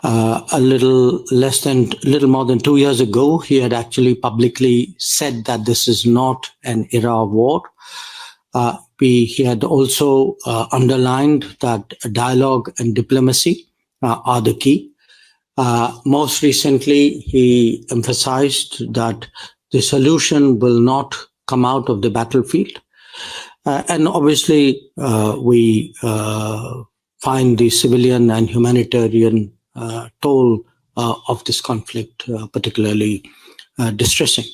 A little more than 2 years ago, he had actually publicly said that this is not an era of war. He had also underlined that dialogue and diplomacy are the key. Most recently, he emphasized that the solution will not come out of the battlefield. And obviously, we find the civilian and humanitarian toll of this conflict particularly distressing.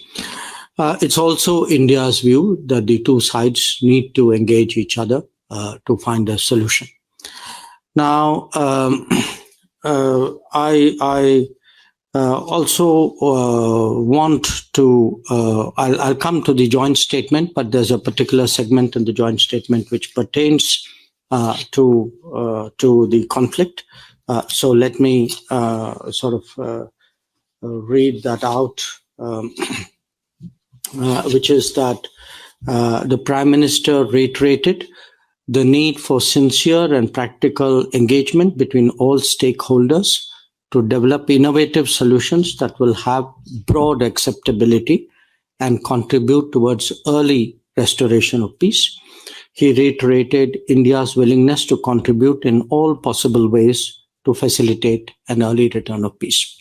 It's also India's view that the two sides need to engage each other to find a solution. Now, I also want to, I'll come to the joint statement, but there's a particular segment in the joint statement which pertains to the conflict. So let me read that out, which is that the Prime Minister reiterated the need for sincere and practical engagement between all stakeholders to develop innovative solutions that will have broad acceptability and contribute towards early restoration of peace. He reiterated India's willingness to contribute in all possible ways to facilitate an early return of peace.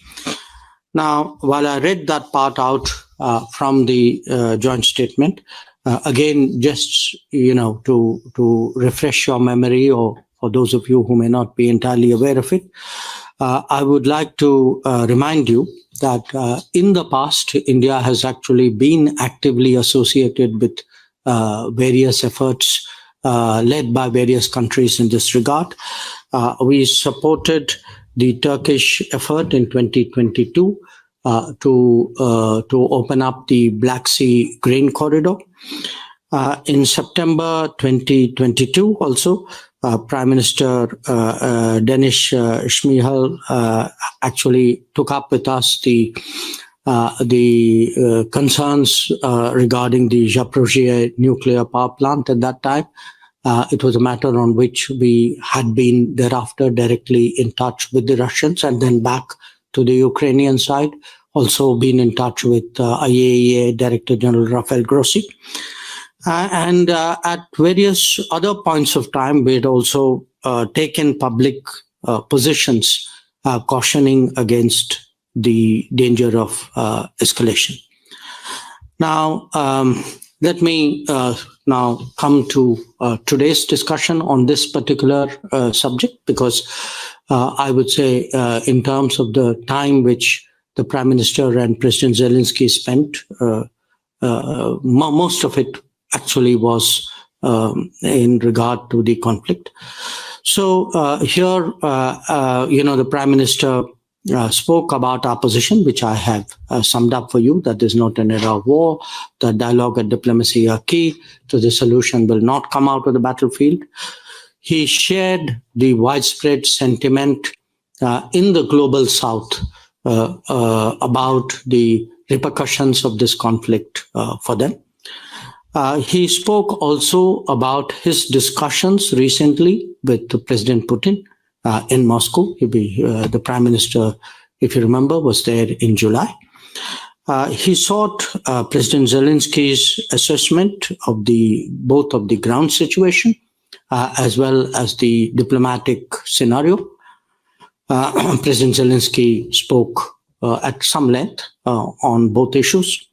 Now, while I read that part out from the joint statement, again, just to refresh your memory, or for those of you who may not be entirely aware of it, I would like to remind you that in the past, India has actually been actively associated with various efforts led by various countries in this regard. We supported the Turkish effort in 2022 to open up the Black Sea grain corridor. In September 2022, also, Prime Minister Danish Schmihal actually took up with us the concerns regarding the Zaporizhzhia nuclear power plant at that time. It was a matter on which we had been thereafter directly in touch with the Russians, and then back to the Ukrainian side, also been in touch with IAEA Director General Rafael Grossi. And at various other points of time, we had also taken public positions cautioning against the danger of escalation. Now, let me now come to today's discussion on this particular subject, because I would say in terms of the time which the Prime Minister and President Zelensky spent, most of it actually was in regard to the conflict. So here, the Prime Minister spoke about our position, which I have summed up for you, that there's not an era of war, that dialogue and diplomacy are key, so the solution will not come out of the battlefield. He shared the widespread sentiment in the global South about the repercussions of this conflict for them. He spoke also about his discussions recently with President Putin in Moscow. The Prime Minister, if you remember, was there in July. He sought President Zelensky's assessment of both of the ground situation as well as the diplomatic scenario. President Zelensky spoke at some length on both issues.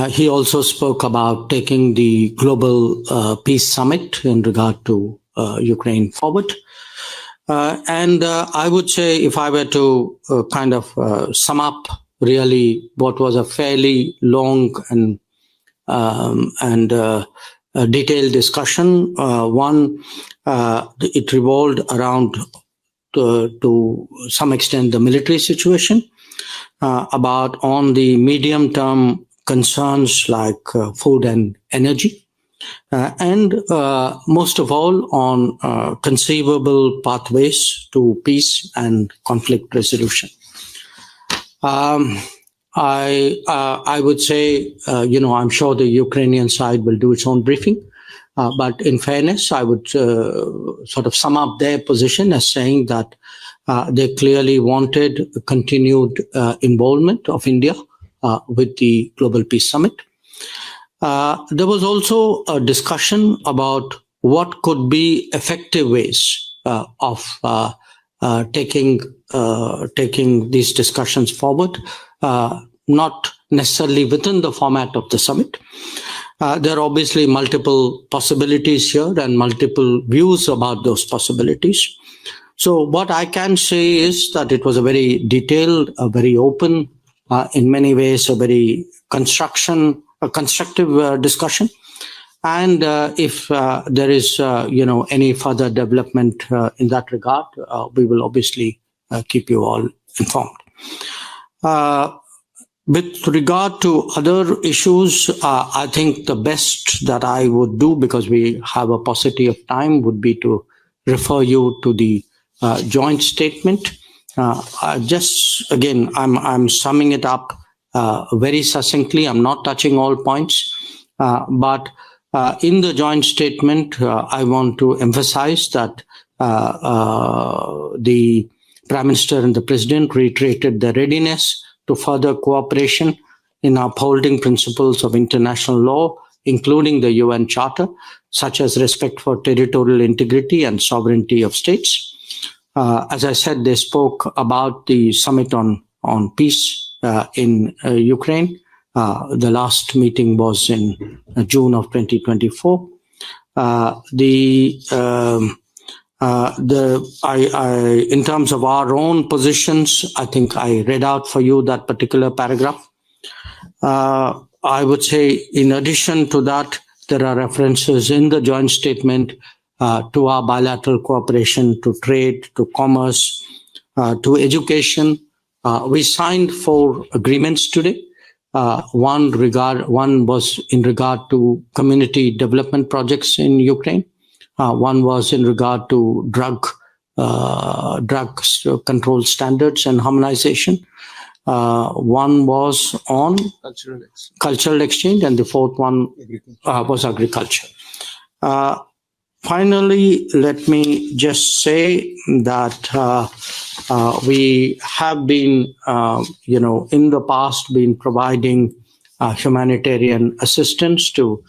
He also spoke about taking the Global Peace Summit in regard to Ukraine forward. And I would say, if I were to sum up really what was a fairly long and detailed discussion, it revolved around to some extent the military situation, about on the medium-term concerns like food and energy, and most of all on conceivable pathways to peace and conflict resolution. I would say, I'm sure the Ukrainian side will do its own briefing, but in fairness, I would sort of sum up their position as saying that They clearly wanted continued involvement of India with the Global Peace Summit. There was also a discussion about what could be effective ways of taking these discussions forward, not necessarily within the format of the summit. There are obviously multiple possibilities here and multiple views about those possibilities. So what I can say is that it was a very detailed, a very open, in many ways, a very constructive discussion. And if there is, any further development in that regard, we will obviously keep you all informed. With regard to other issues, I think the best that I would do, because we have a paucity of time, would be to refer you to the joint statement. I'm summing it up very succinctly. I'm not touching all points, but in the joint statement, I want to emphasize that the Prime Minister and the President reiterated their readiness to further cooperation in upholding principles of international law, including the UN Charter, such as respect for territorial integrity and sovereignty of states. As I said, they spoke about the summit on peace in Ukraine. The last meeting was in June of 2024. In terms of our own positions, I think I read out for you that particular paragraph. I would say, in addition to that, there are references in the joint statement to our bilateral cooperation, to trade, to commerce, to education. We signed 4 agreements today. One was in regard to community development projects in Ukraine. One was in regard to drug control standards and harmonization. One was on cultural exchange, and the 4th one was agriculture. Finally, let me just say that we have been, in the past, been providing humanitarian assistance to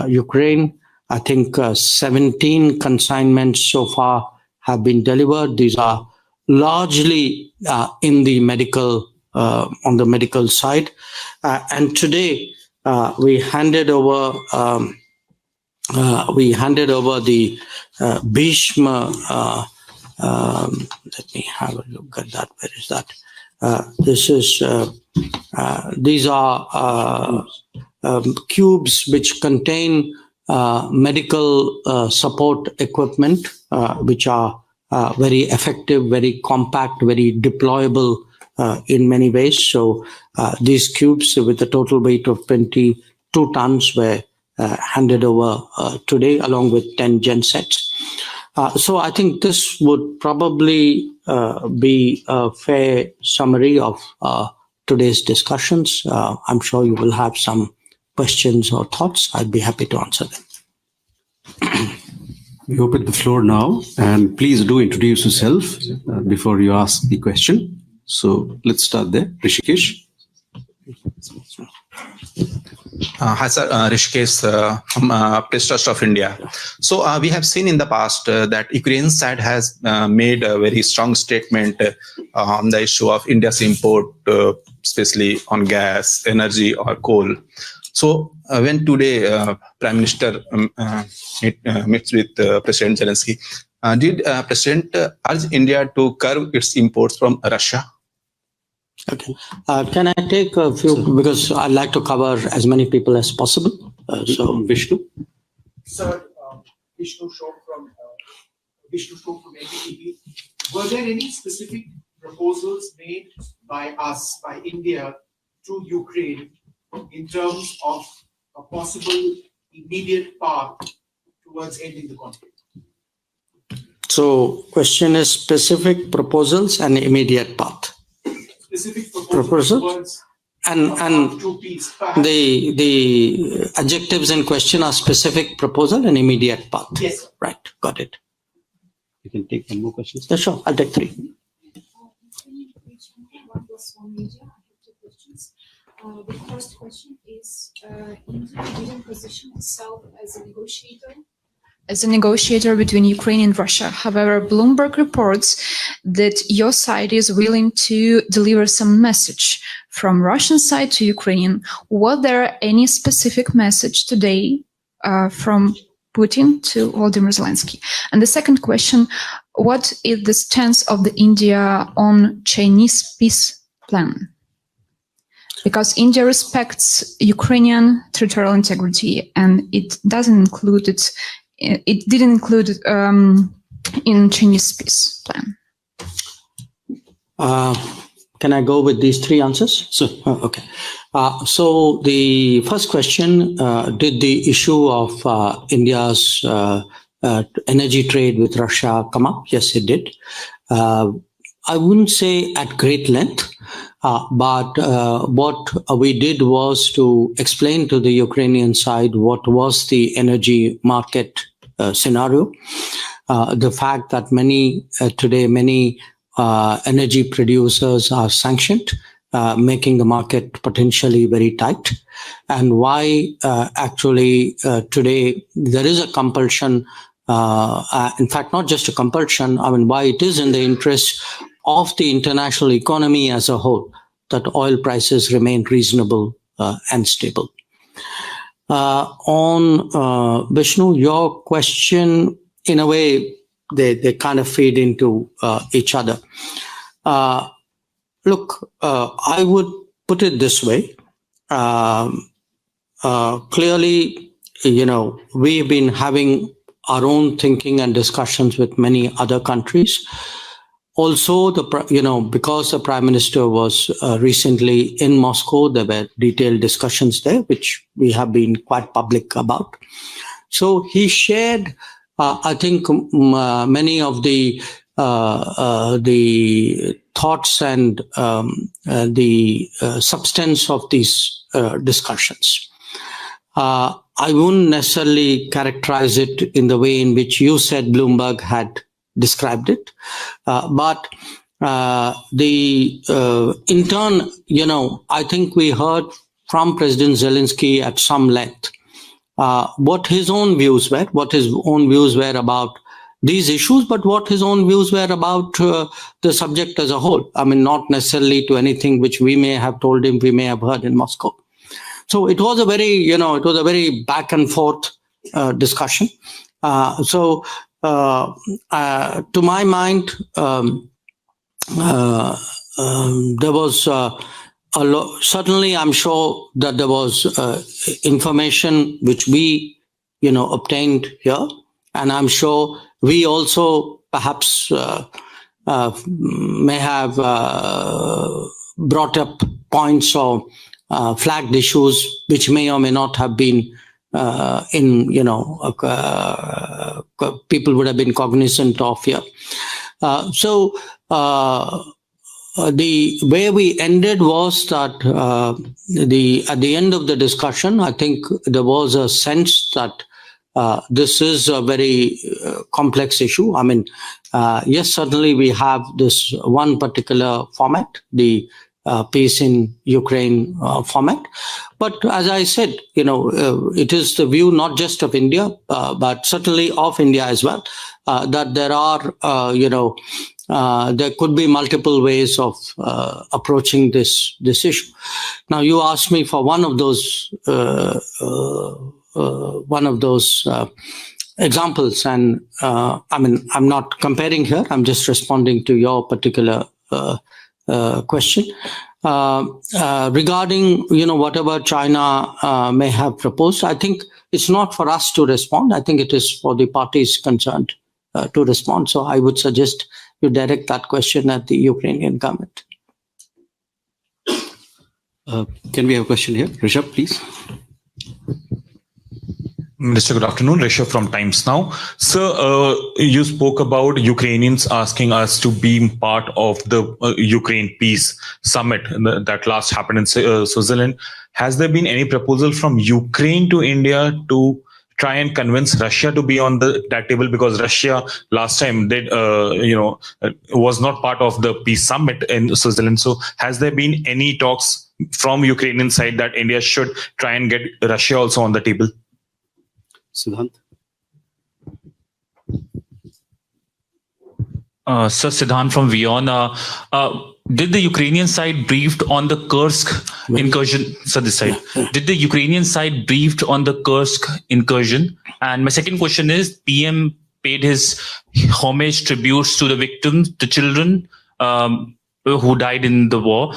Ukraine. I think 17 consignments so far have been delivered. These are largely in the medical, on the medical side. And today we handed over the Bhishma. Let me have a look at that. Where is that? These are cubes which contain medical support equipment, which are very effective, very compact, very deployable in many ways. So these cubes with a total weight of 22 tons were handed over today, along with 10 gensets. So I think this would probably be a fair summary of today's discussions. I'm sure you will have some questions or thoughts. I'd be happy to answer them. We open the floor now, and please do introduce yourself before you ask the question. So let's start there. Rishikesh. Hi, sir. Rishikesh from Press Trust of India. So we have seen in the past that Ukraine side has made a very strong statement on the issue of India's import, especially on gas, energy, or coal. So when today Prime Minister meets with President Zelensky, did President urge India to curb its imports from Russia? Okay. Can I take a few, because I'd like to cover as many people as possible. So Vishnu. Sir, Vishnu Shok from NDTV. Were there any specific proposals made by us, by India, to Ukraine in terms of a possible immediate path towards ending the conflict? So question is specific proposals and immediate path. Specific proposals and the adjectives in question are specific proposal and immediate path. Yes. Right. Got it. You can take one more question. Yeah, sure. I'll take 3. the first question is, India didn't position itself as a negotiator between Ukraine and Russia. However, Bloomberg reports that your side is willing to deliver some message from Russian side to Ukraine. Was there any specific message today from Putin to Volodymyr Zelensky? And the second question, what is the stance of the India on Chinese peace plan? Because India respects Ukrainian territorial integrity, and it doesn't include it. It didn't include it in Chinese peace plan. Can I go with these three answers? So, Okay. So the first question, did the issue of India's energy trade with Russia come up? Yes, it did. I wouldn't say at great length, but what we did was to explain to the Ukrainian side what was the energy market scenario. The fact that today many energy producers are sanctioned, making the market potentially very tight, and why actually today there is a compulsion, in fact, not just a compulsion, I mean, why it is in the interest of the international economy as a whole that oil prices remain reasonable and stable. On Vishnu, your question, in a way, they kind of feed into each other. Look, I would put it this way. Clearly, we've been having our own thinking and discussions with many other countries. Also, because the Prime Minister was recently in Moscow, there were detailed discussions there, which we have been quite public about. So he shared, I think, many of the thoughts and the substance of these discussions. I wouldn't necessarily characterize it in the way in which you said Bloomberg had described it, but in turn, I think we heard from President Zelensky at some length what his own views were, about these issues, but what his own views were about the subject as a whole. I mean, not necessarily to anything which we may have told him, we may have heard in Moscow. So it was a very back and forth discussion. To my mind, there was certainly, I'm sure that there was information which we, obtained here, and I'm sure we also perhaps may have brought up points or flagged issues which may or may not have been people would have been cognizant of here. The way we ended was that at the end of the discussion, I think there was a sense that this is a very complex issue. I mean, yes, certainly we have this one particular format, the peace in Ukraine format. But as I said, it is the view not just of India, but certainly of India as well, that there are, there could be multiple ways of approaching this issue. Now, you asked me for one of those examples, and I mean, I'm not comparing here. I'm just responding to your particular question. Regarding, whatever China may have proposed, I think it's not for us to respond. I think it is for the parties concerned to respond. So I would suggest you direct that question at the Ukrainian government. Can we have a question here? Rishabh, please. Mr. Good afternoon, Rishabh from Times Now. Sir, you spoke about Ukrainians asking us to be part of the Ukraine Peace Summit that last happened in Switzerland. Has there been any proposal from Ukraine to India to try and convince Russia to be on that table? Because Russia last time was not part of the peace summit in Switzerland. So has there been any talks from Ukrainian side that India should try and get Russia also on the table? Siddhant? Sir, Siddhant from Vion. Did the Ukrainian side briefed on the Kursk incursion? Sir, this side. Did the Ukrainian side briefed on the Kursk incursion? And my second question is, PM paid his homage tributes to the victims, the children who died in the war.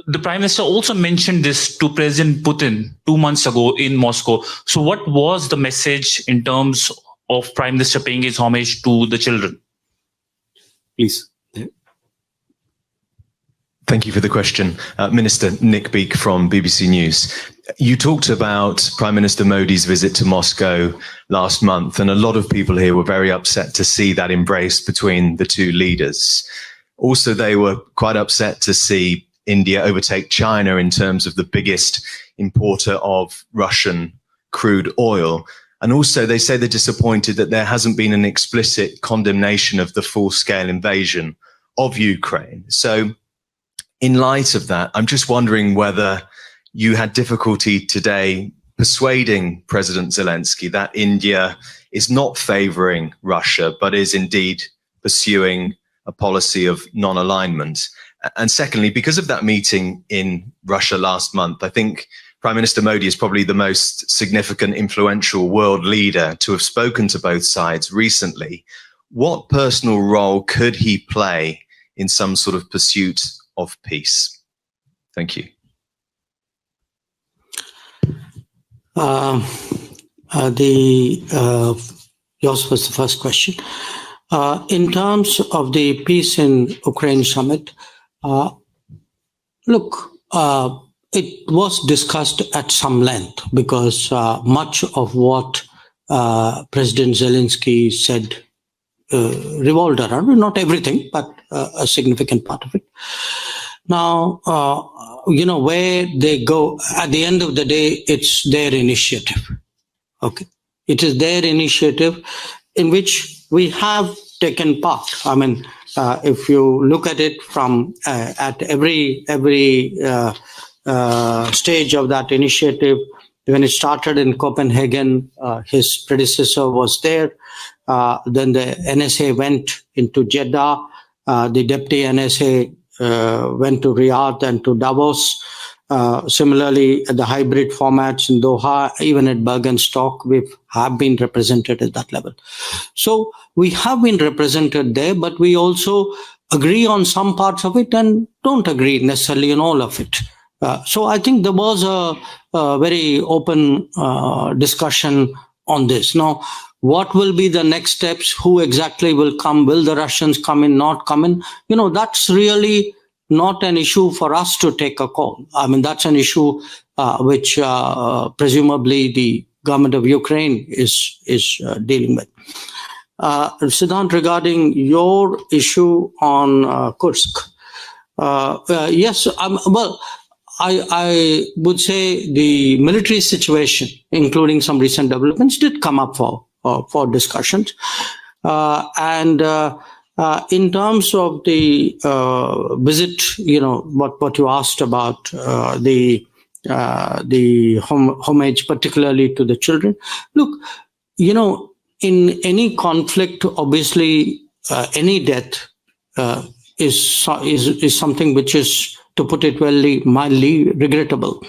The Prime Minister also mentioned this to President Putin 2 months ago in Moscow. So what was the message in terms of Prime Minister paying his homage to the children? Please. Thank you for the question. Minister Nick Beek from BBC News. You talked about Prime Minister Modi's visit to Moscow last month, and a lot of people here were very upset to see that embrace between the two leaders. Also, they were quite upset to see India overtake China in terms of the biggest importer of Russian crude oil. And also, they say they're disappointed that there hasn't been an explicit condemnation of the full-scale invasion of Ukraine. So, in light of that, I'm just wondering whether you had difficulty today persuading President Zelensky that India is not favoring Russia, but is indeed pursuing a policy of non-alignment. And secondly, because of that meeting in Russia last month, I think Prime Minister Modi is probably the most significant, influential world leader to have spoken to both sides recently. What personal role could he play in some sort of pursuit of peace? Thank you. Yours was the first question. In terms of the peace in Ukraine summit, look, it was discussed at some length because much of what President Zelensky said revolved around, not everything, but a significant part of it. Now, where they go, at the end of the day, it's their initiative. Okay. It is their initiative in which we have taken part. I mean, if you look at it from at every stage of that initiative, when it started in Copenhagen, his predecessor was there. Then the NSA went into Jeddah. The deputy NSA went to Riyadh and to Davos. Similarly, the hybrid formats in Doha, even at Bergenstock, we have been represented at that level. So we have been represented there, but we also agree on some parts of it and don't agree necessarily on all of it. So I think there was a very open discussion on this. Now, what will be the next steps? Who exactly will come? Will the Russians come in, not come in? That's really not an issue for us to take a call. I mean, that's an issue which presumably the government of Ukraine is dealing with. Siddhant, regarding your issue on Kursk, yes, I would say the military situation, including some recent developments, did come up for discussions. In terms of the visit, what you asked about the homage, particularly to the children. Look, in any conflict, obviously, any death is something which is, to put it mildly, regrettable.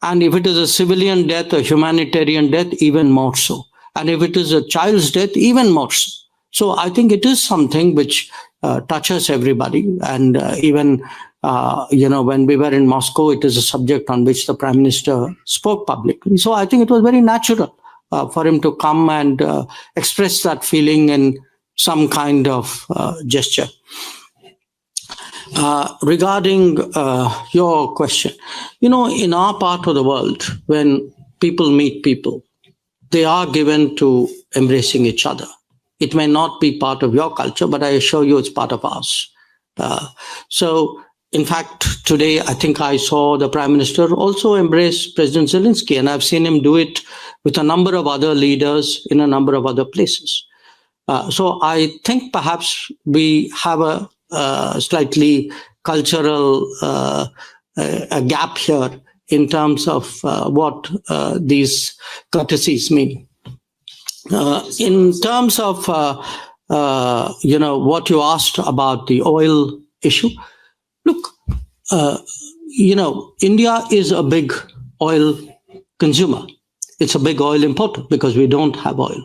And if it is a civilian death, a humanitarian death, even more so. And if it is a child's death, even more so. So I think it is something which touches everybody. And even, when we were in Moscow, it is a subject on which the Prime Minister spoke publicly. So I think it was very natural for him to come and express that feeling in some kind of gesture. Regarding your question, in our part of the world, when people meet people, they are given to embracing each other. It may not be part of your culture, but I assure you it's part of ours. So in fact, today, I think I saw the Prime Minister also embrace President Zelensky, and I've seen him do it with a number of other leaders in a number of other places. So I think perhaps we have a slightly cultural a gap here in terms of what these courtesies mean. In terms of what you asked about the oil issue, look, India is a big oil consumer. It's a big oil importer because we don't have oil.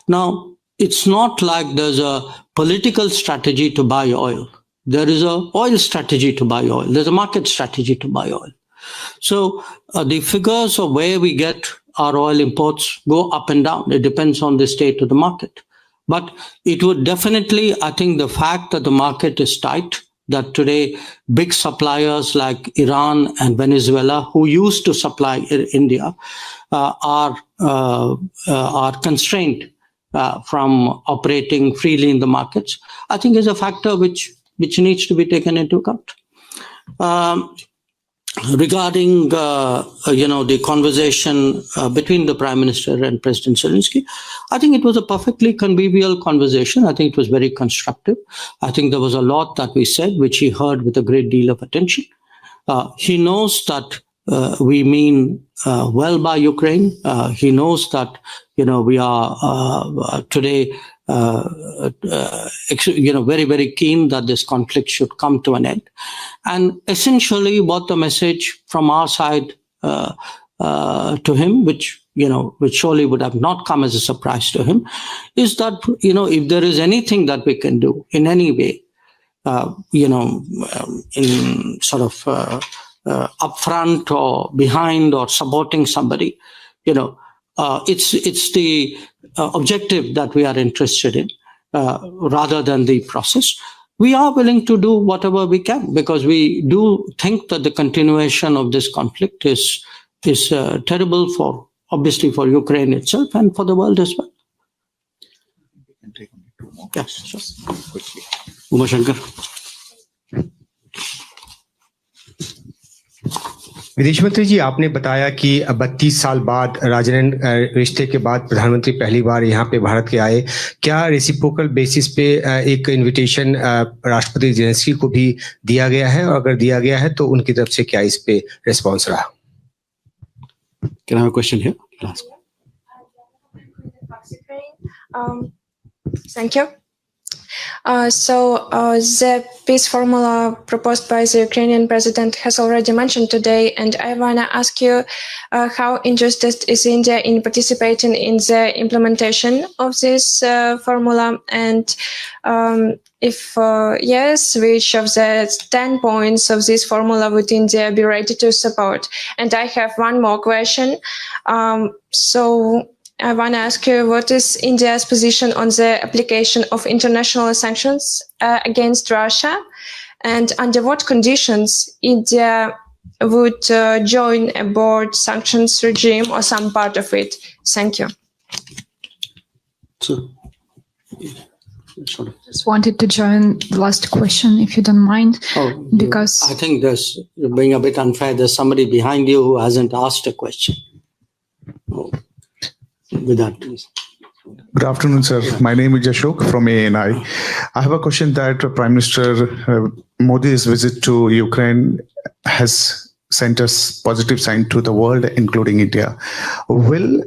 Now, it's not like there's a political strategy to buy oil. There is an oil strategy to buy oil. There's a market strategy to buy oil. So the figures of where we get our oil imports go up and down. It depends on the state of the market. But it would definitely, I think the fact that the market is tight, that today big suppliers like Iran and Venezuela, who used to supply India, are constrained from operating freely in the markets, I think is a factor which needs to be taken into account. Regarding the conversation between the Prime Minister and President Zelensky, I think it was a perfectly convivial conversation. I think it was very constructive. I think there was a lot that we said which he heard with a great deal of attention. He knows that we mean well by Ukraine. He knows that we are today very, very keen that this conflict should come to an end. And essentially what the message from our side to him, which surely would have not come as a surprise to him, is that, if there is anything that we can do in any way, in sort of upfront or behind or supporting somebody, it's the objective that we are interested in rather than the process. We are willing to do whatever we can because we do think that the continuation of this conflict is terrible obviously for Ukraine itself and for the world as well. Yes, sure. Jaishankar. विदेश मंत्री जी, आपने बताया कि 32 साल बाद राजनयिक रिश्ते के बाद प्रधानमंत्री पहली बार यहाँ पे भारत के आए। क्या रेसिप्रोकल बेसिस पे एक इनविटेशन राष्ट्रपति जेलेंस्की को भी दिया गया है, और अगर दिया गया है तो उनकी तरफ से क्या इस पे रिस्पॉन्स रहा? Can I have a question here? Thank you. The peace formula proposed by the Ukrainian president has already mentioned today, and I want to ask you how interested is India in participating in the implementation of this formula, and if yes, which of the 10 points of this formula would India be ready to support? And I have one more question. I want to ask you, what is India's position on the application of international sanctions against Russia, and under what conditions India would join a broad sanctions regime or some part of it? Thank you. Just wanted to join the last question, if you don't mind, because I think you're being a bit unfair. There's somebody behind you who hasn't asked a question. With that, please. Good afternoon, sir. My name is Jaishankar from ANI. I have a question that Prime Minister Modi's visit to Ukraine has sent us positive sign to the world, including India. Will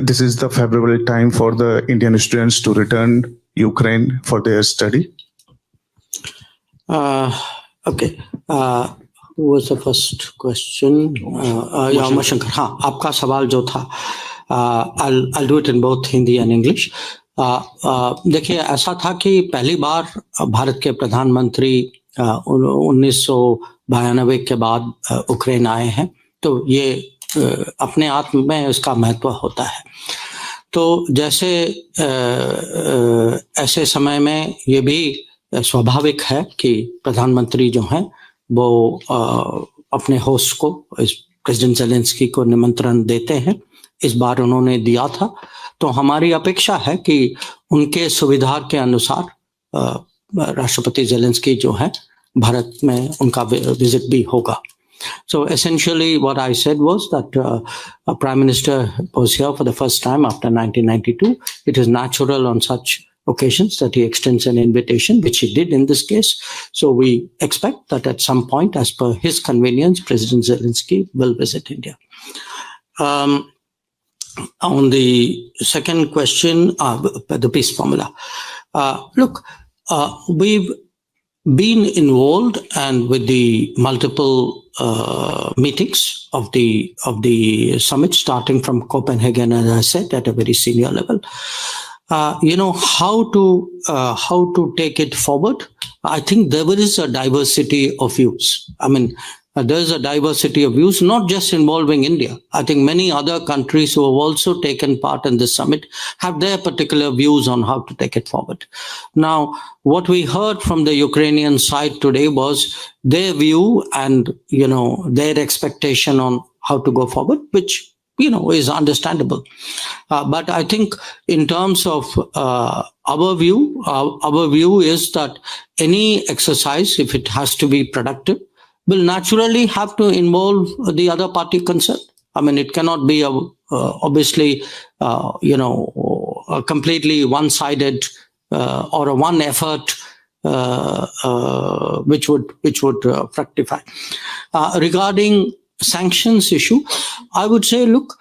this is the favorable time for the Indian students to return Ukraine for their study? Okay. Who was the first question? Jaishankar. हाँ, आपका सवाल जो था. I'll do it in both Hindi and English. देखिए, ऐसा था कि पहली बार भारत के प्रधानमंत्री 1992 के बाद यूक्रेन आए हैं, तो ये अपने आप में उसका महत्व होता है. तो जैसे ऐसे समय में ये भी स्वाभाविक है कि प्रधानमंत्री जो हैं वो अपने होस्ट को, प्रेसिडेंट जेलेंस्की को निमंत्रण देते हैं. इस बार उन्होंने दिया था, तो हमारी अपेक्षा है कि उनके सुविधा के अनुसार राष्ट्रपति जेलेंस्की जो है भारत में उनका visit भी होगा. So essentially what I said was that a Prime Minister was here for the first time after 1992. It is natural on such occasions that he extends an invitation, which he did in this case. So we expect that at some point, as per his convenience, President Zelensky will visit India. On the second question, the peace formula. Look, we've been involved and with the multiple meetings of the summit, starting from Copenhagen, as I said, at a very senior level. How to take it forward? I think there is a diversity of views. I mean, there's a diversity of views, not just involving India. I think many other countries who have also taken part in this summit have their particular views on how to take it forward. Now, what we heard from the Ukrainian side today was their view and, their expectation on how to go forward, which, is understandable. But I think in terms of our view is that any exercise, if it has to be productive, will naturally have to involve the other party concerned. I mean, it cannot be obviously, a completely one-sided or a one effort which would fructify. Regarding sanctions issue, I would say, look,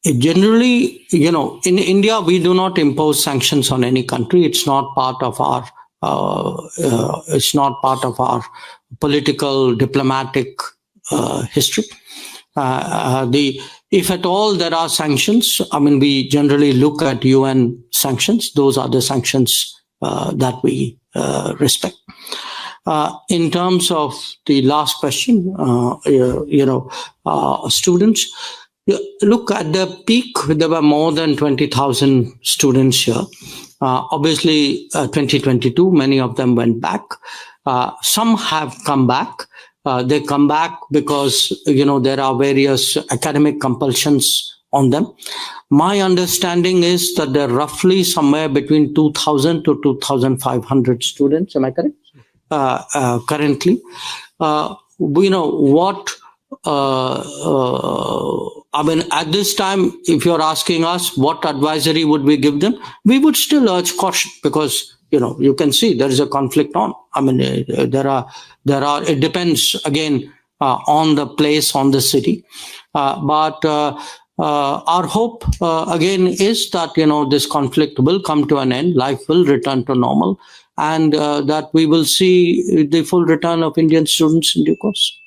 generally, in India, we do not impose sanctions on any country. It's not part of our political, diplomatic history. If at all there are sanctions, I mean, we generally look at UN sanctions. Those are the sanctions that we respect. In terms of the last question, students, look, at the peak, there were more than 20,000 students here. Obviously, 2022, many of them went back. Some have come back. They come back because, there are various academic compulsions on them. My understanding is that there are roughly somewhere between 2,000 to 2,500 students. Am I correct? Currently. I mean, at this time, if you're asking us what advisory would we give them, we would still urge caution because, you can see there is a conflict on. I mean, it depends again on the place, on the city. But our hope again is that, this conflict will come to an end, life will return to normal, and that we will see the full return of Indian students in due course.